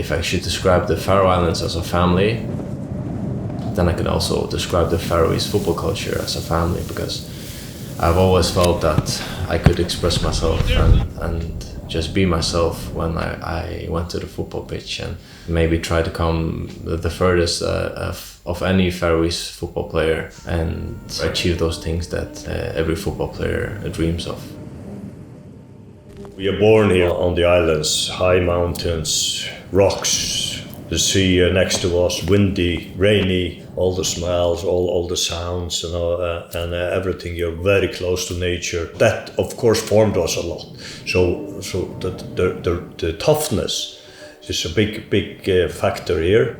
If I should describe the Faroe Islands as a family, then I can also describe the Faroese football culture as a family, because I've always felt that I could express myself and just be myself when I went to the football pitch, and maybe try to come the furthest of any Faroese football player and achieve those things that every football player dreams of. We are born here on the islands, high mountains, rocks, the sea next to us, windy, rainy, all the smells, all the sounds, and everything. You're very close to nature. That, of course, formed us a lot. So the toughness is a big factor here.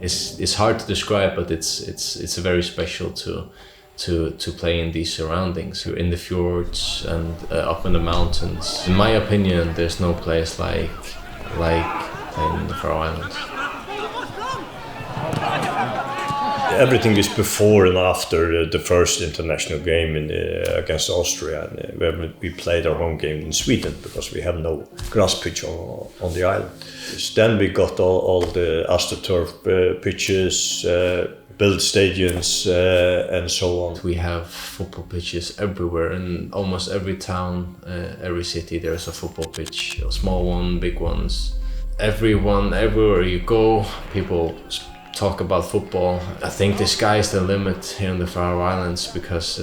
It's hard to describe, but it's very special to play in these surroundings, in the fjords and up in the mountains. In my opinion, there's no place like playing in the Faroe Islands. Everything is before and after the first international game against Austria. And we played our home game in Sweden because we have no grass pitch on the island. Then we got all the AstroTurf pitches, built stadiums, and so on. We have football pitches everywhere. In almost every town, every city, there's a football pitch, a small one, big ones. Everywhere you go, people talk about football. I think the sky is the limit here in the Faroe Islands, because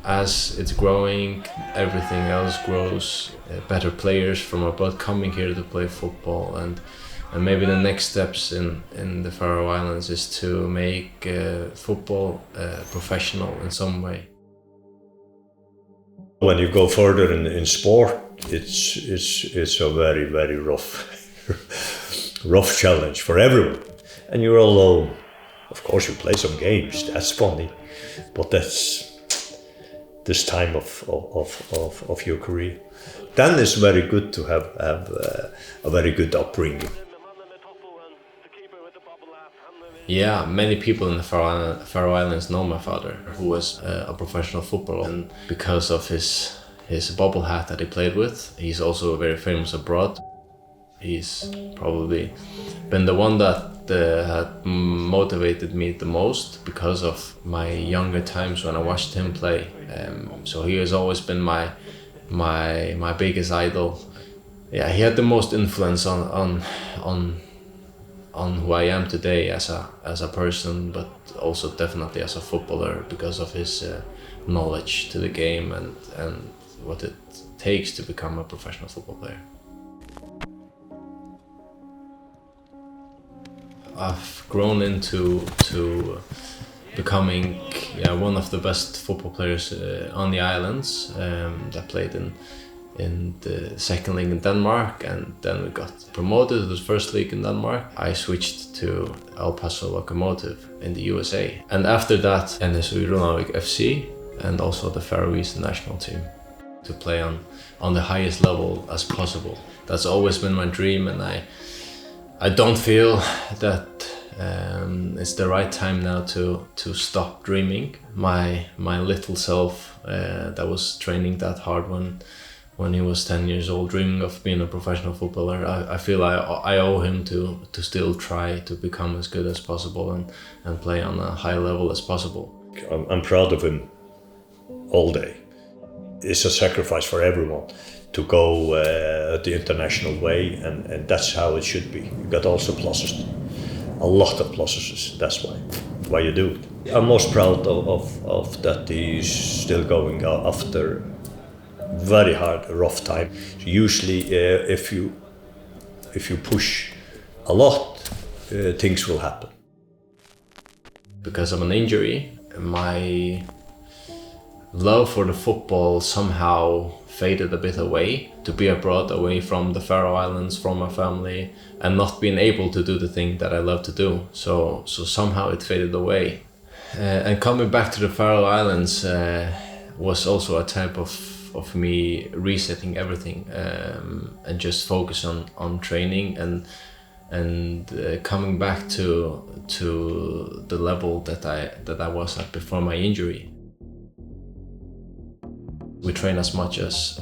as it's growing, everything else grows. Better players from abroad coming here to play football, and maybe the next steps in the Faroe Islands is to make football professional in some way. When you go further in sport, it's a very rough challenge for everyone. And you're alone. Of course, you play some games. That's funny, but that's this time of your career. Then it's very good to have a very good upbringing. Yeah, many people in the Faroe Islands know my father, who was a professional footballer, and because of his bobble hat that he played with, he's also very famous abroad. He's probably been the one that had motivated me the most because of my younger times when I watched him play. So he has always been my biggest idol. Yeah, he had the most influence on who I am today as a person, but also definitely as a footballer, because of his knowledge to the game and what it takes to become a professional football player. I've grown into becoming one of the best football players on the islands. That played in the second league in Denmark, and then we got promoted to the first league in Denmark. I switched to El Paso Locomotive in the USA, and after that NSU Runavik FC, and also the Faroese national team, to play on the highest level as possible. That's always been my dream, and I don't feel that it's the right time now to stop dreaming. My little self that was training that hard when he was 10 years old, dreaming of being a professional footballer, I feel I owe him to still try to become as good as possible and play on a high level as possible. I'm proud of him all day. It's a sacrifice for everyone to go the international way, and that's how it should be. You got also pluses, a lot of pluses. That's why you do it. I'm most proud of that he's still going after very hard, rough time. Usually, if you push a lot, things will happen. Because of an injury, my love for the football somehow faded a bit away. To be abroad, away from the Faroe Islands, from my family, and not being able to do the thing that I love to do. So somehow it faded away. And coming back to the Faroe Islands was also a type of me resetting everything, and just focus on training and coming back to the level that I was at before my injury. We train as much as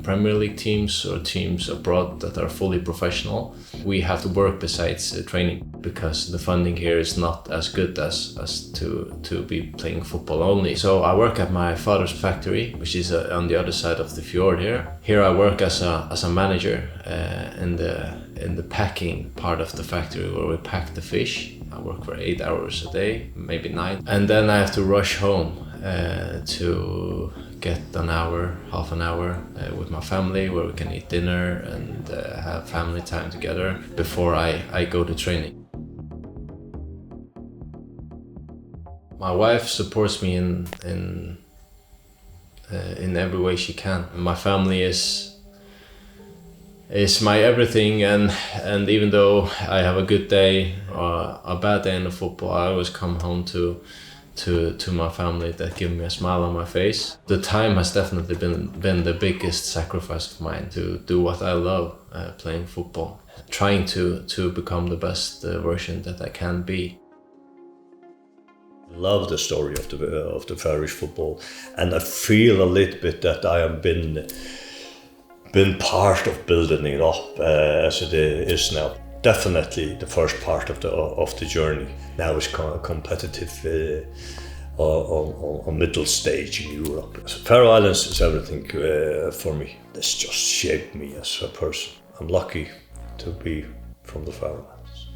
Premier League teams or teams abroad that are fully professional. We have to work besides training because the funding here is not as good as to be playing football only. So I work at my father's factory, which is on the other side of the fjord here. Here I work as a manager in the packing part of the factory where we pack the fish. I work for 8 hours a day, maybe 9. And then I have to rush home to get half an hour with my family where we can eat dinner and have family time together before I go to training. My wife supports me in every way she can. My family is my everything, and even though I have a good day or a bad day in the football, I always come home to my family that give me a smile on my face. The time has definitely been the biggest sacrifice of mine to do what I love, playing football, trying to become the best version that I can be. I love the story of the Faroese football, and I feel a little bit that I have been part of building it up as it is now. Definitely the first part of the journey. Now it's competitive on middle stage in Europe. So Faroe Islands is everything for me. This just shaped me as a person. I'm lucky to be from the Faroe Islands.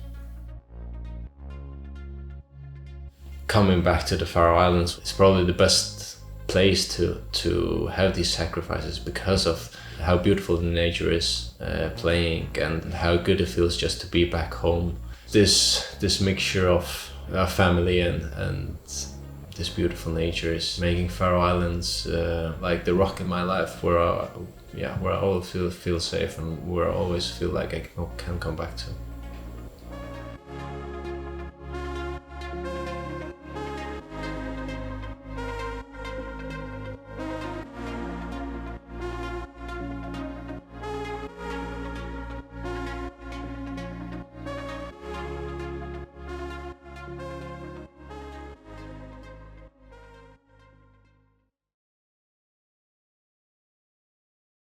Coming back to the Faroe Islands, it's probably the best place to have these sacrifices because of how beautiful the nature is playing and how good it feels just to be back home. This mixture of our family and this beautiful nature is making Faroe Islands like the rock in my life, where I always feel safe and where I always feel like I can come back to.